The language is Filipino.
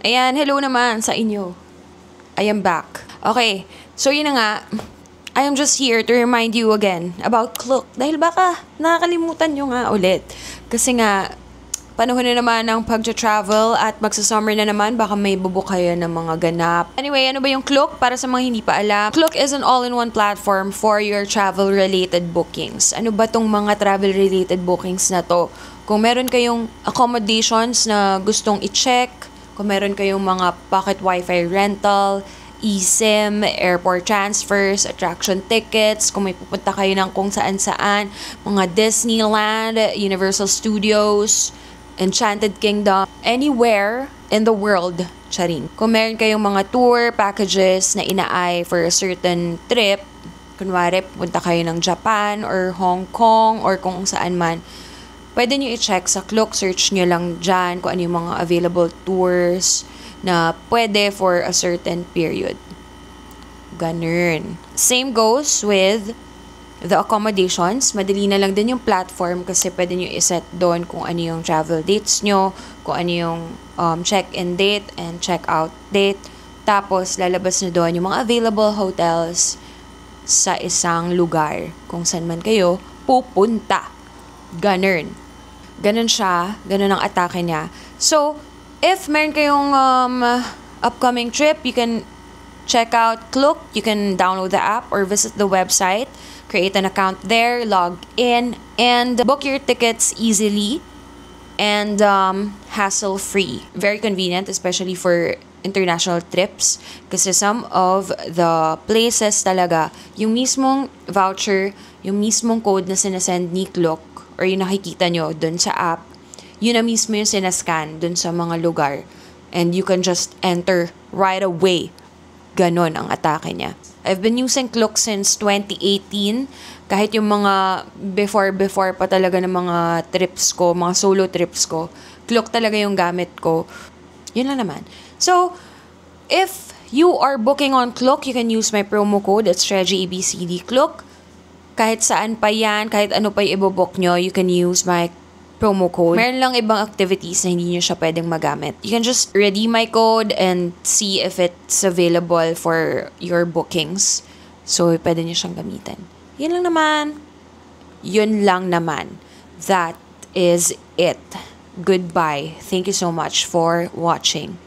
Ayan, hello naman sa inyo. I am back. Okay, so yun na nga. I am just here to remind you again about Klook. Dahil baka nakakalimutan nyo nga ulit. Kasi nga, panahon na naman ng pag-travel at magsa-summer na naman, baka may bubuk kayo ng mga ganap. Anyway, ano ba yung Klook? Para sa mga hindi pa alam, Klook is an all-in-one platform for your travel-related bookings. Ano ba tong mga travel-related bookings na to? Kung meron kayong accommodations na gustong i-check, kung meron kayong mga pocket wifi rental, eSIM, airport transfers, attraction tickets, kung may pupunta kayo ng kung saan-saan, mga Disneyland, Universal Studios, Enchanted Kingdom, anywhere in the world, charing. Kung meron kayong mga tour packages na inaay for a certain trip, kunwari pupunta kayo ng Japan or Hong Kong or kung saan man, pwede nyo i-check sa Klook, search nyo lang dyan kung ano yung mga available tours na pwede for a certain period. Ganun. Same goes with the accommodations. Madali na lang din yung platform kasi pwede nyo iset doon kung ano yung travel dates nyo, kung ano yung check-in date and check-out date. Tapos, lalabas na doon yung mga available hotels sa isang lugar kung saan man kayo pupunta. Ganun. Ganun siya. Ganun ang atake niya. So, if meron kayong upcoming trip, you can check out Klook. You can download the app or visit the website, create an account there, log in, and book your tickets easily and hassle-free. Very convenient, especially for international trips. Kasi some of the places talaga, yung mismong voucher, yung mismong code na sinasend ni Klook or yung nakikita nyo dun sa app, yun na mismo yung sinascan dun sa mga lugar. And you can just enter right away. Ganon ang atake niya. I've been using Klook since 2018. Kahit yung mga before pa talaga ng mga trips ko, mga solo trips ko, Klook talaga yung gamit ko. Yun lang naman. So, if you are booking on Klook, you can use my promo code. It's ReggieABCD Klook. Kahit saan pa yan, kahit ano pa yung ibobook nyo, you can use my promo code. Meron lang ibang activities na hindi nyo siya pwedeng magamit. You can just redeem my code and see if it's available for your bookings. So, pwede nyo siyang gamitin. Yun lang naman. Yun lang naman. That is it. Goodbye. Thank you so much for watching.